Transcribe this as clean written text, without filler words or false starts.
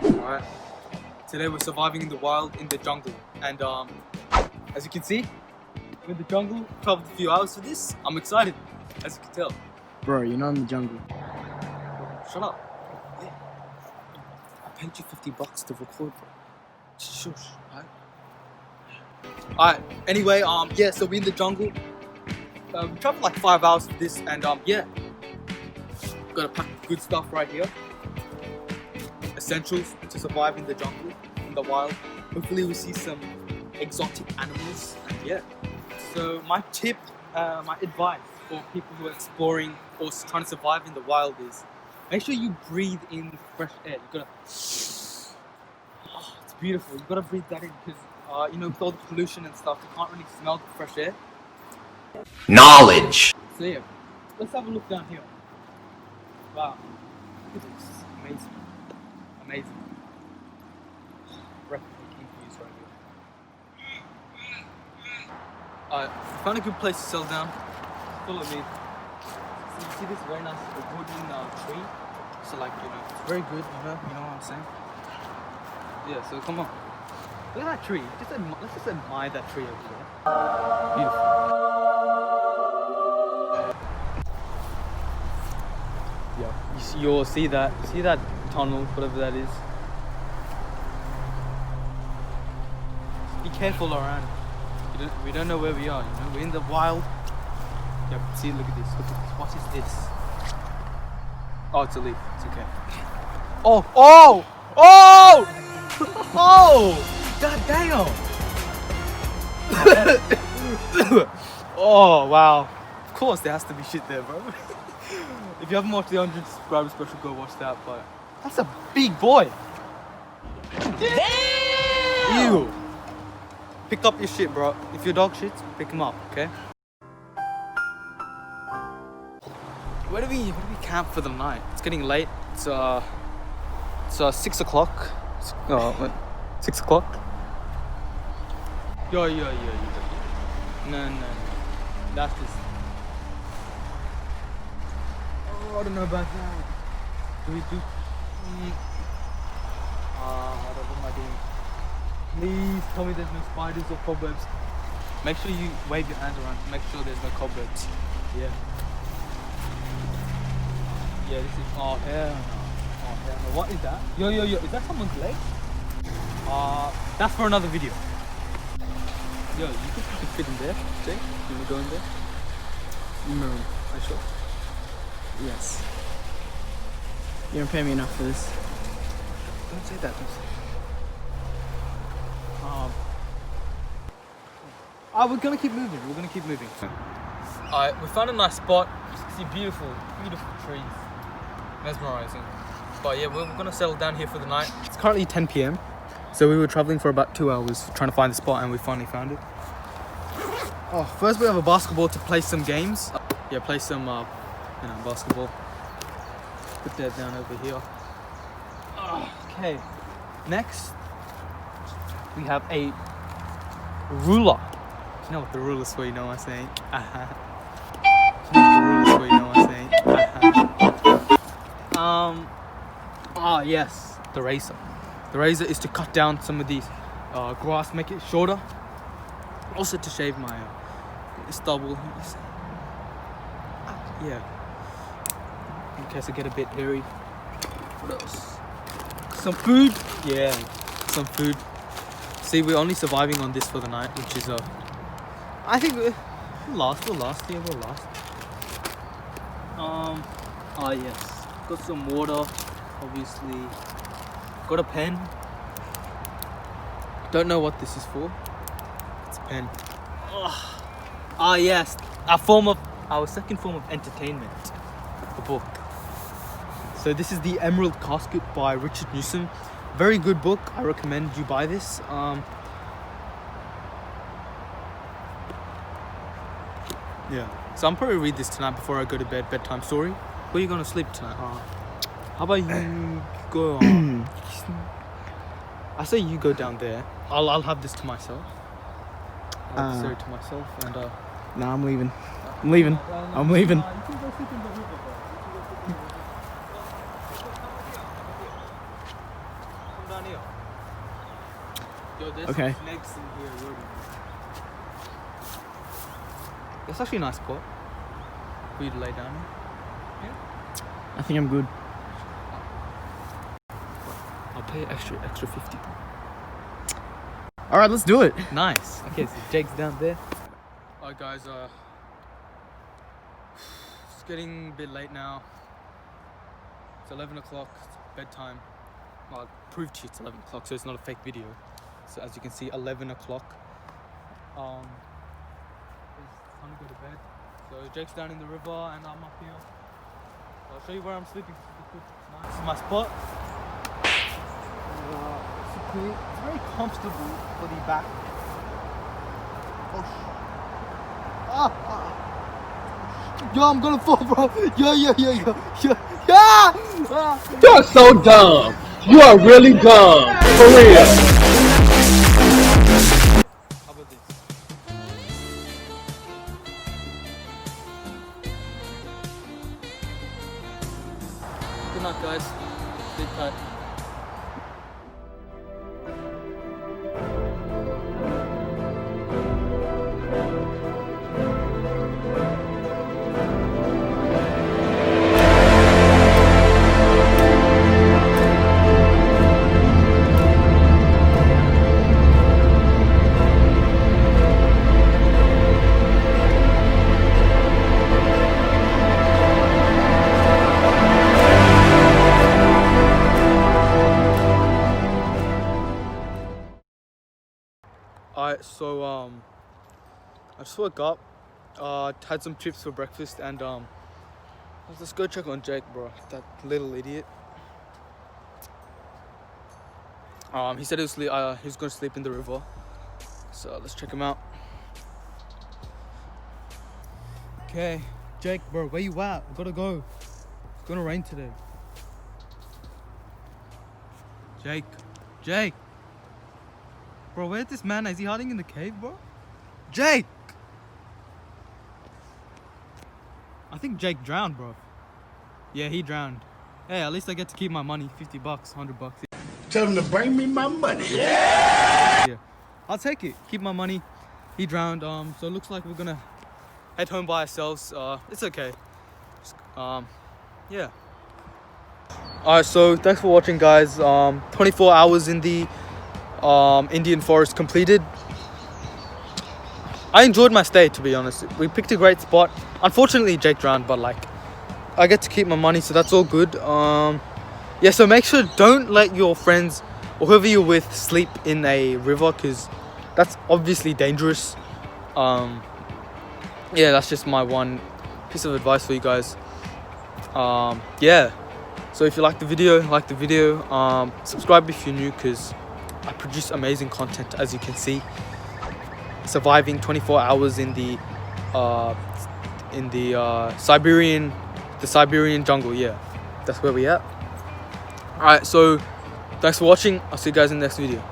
Alright. Today we're surviving in the wild in the jungle. And as you can see, we're in the jungle. Traveled a few hours for this. I'm excited, as you can tell. Bro, you're not in the jungle. Shut up. Yeah. I paid you $50 to record, bro. Shush, alright? Alright, anyway, yeah, so we're in the jungle. We traveled like 5 hours for this, and yeah. Got a pack of good stuff right here. Essentials to survive in the jungle, in the wild. Hopefully we see some exotic animals, and yeah. So my tip, my advice for people who are exploring or trying to survive in the wild is make sure you breathe in fresh air. You gotta, it's beautiful. You gotta breathe that in because you know, with all the pollution and stuff, you can't really smell the fresh air. Knowledge. So yeah, let's have a look down here. Wow, look at this, amazing, amazing. Breathtaking views right here. We found a good place to settle down. Follow me. So you see this very nice wooden tree. So like, you know, it's very good, you know what I'm saying? Yeah, so come on. Look at that tree. Let's just admire that tree over there. Beautiful. Yeah, you'll see that tunnel, whatever that is. Be careful around. We don't know where we are, you know? We're in the wild. Yeah, see, look at this. What is this? Oh, it's a leaf. It's okay. Oh! God damn! Oh, wow. Of course there has to be shit there, bro. If you haven't watched the 100 subscriber special, go watch that, but that's a big boy. Damn! Ew. Pick up your shit, bro. If your dog shits, pick him up, okay? Where do we camp for the night? It's getting late. It's 6 o'clock. 6 o'clock? Yo. No. That's just... I don't know about that. Do we do? What am I doing? Please tell me there's no spiders or cobwebs. Make sure you wave your hands around to make sure there's no cobwebs. Yeah. Yeah, this is. Oh hell no. Oh hell no. What is that? Yo. Is that someone's leg? That's for another video. Yo, you think you can fit in there? Jay? You wanna go in there? No. Are you sure? Yes. You don't pay me enough for this. Don't say that. We're gonna keep moving. Alright, we found a nice spot. You can see beautiful trees. Mesmerizing. But yeah, we're gonna settle down here for the night. It's currently 10 p.m. So we were traveling for about 2 hours trying to find the spot, and we finally found it. Oh, first we have a basketball to play some games. Yeah, play some basketball. Put that down over here. Okay. Next, we have a ruler. You know what the ruler's for, you know what I'm saying? Yes, the razor. The razor is to cut down some of these grass, make it shorter. Also to shave my stubble. Yeah. In case I get a bit hairy. What else? Some food. Yeah, some food. See, we're only surviving on this for the night, which is I think we'll last. Yeah, we'll last. Yes. Got some water, obviously. Got a pen. Don't know what this is for. It's a pen. Yes. Our second form of entertainment. A book. So this is The Emerald Casket by Richard Newsom. Very good book. I recommend you buy this. Yeah. So I'm probably read this tonight before I go to bed. Bedtime story. Where are you gonna sleep tonight? How about you go? I say you go down there. I'll have this to myself. I'll have this to myself and Nah, I'm leaving. I'm leaving. I'm leaving. You can go sleep in the river, bro. come down here. Yo, there's Okay. some snakes in here already. It's actually a nice spot for you to lay down in. I think I'm good. I'll pay extra 50. All right, let's do it. Nice. Okay, so Jake's down there. Alright guys, it's getting a bit late now. It's 11 o'clock, it's bedtime. Well, I'll prove to you it's 11 o'clock, so it's not a fake video. So as you can see, 11 o'clock. It's time to go to bed. So Jake's down in the river and I'm up here. I'll show you where I'm sleeping. This is my spot. It's very comfortable for the back. Yo, I'm gonna fall, bro. Yo. Yeah! You're so dumb. You are really dumb. For real. How about this? Good night, guys. Sleep tight. Alright, so I just woke up, had some chips for breakfast, and let's go check on Jake, bro. That little idiot. He said he was gonna sleep in the river, so let's check him out. Okay, Jake, bro, where you at? We gotta go. It's gonna rain today. Jake. Bro, where's this man? Is he hiding in the cave, bro? Jake! I think Jake drowned, bro. Yeah, he drowned. Hey, at least I get to keep my money. $50, $100. Tell them to bring me my money. Yeah. I'll take it. Keep my money. He drowned. So it looks like we're gonna head home by ourselves. It's okay. Yeah. Alright, so thanks for watching, guys. 24 hours in the Indian forest completed. I enjoyed my stay, to be honest. We picked a great spot. Unfortunately, Jake drowned, but like, I get to keep my money, so that's all good. Yeah, so make sure don't let your friends or whoever you're with sleep in a river, because that's obviously dangerous. Yeah, that's just my one piece of advice for you guys. Yeah, so if you like the video, subscribe if you're new, because I produce amazing content, as you can see. Surviving 24 hours in the Siberian jungle. Yeah, that's where we at. All right, so thanks for watching. I'll see you guys in the next video.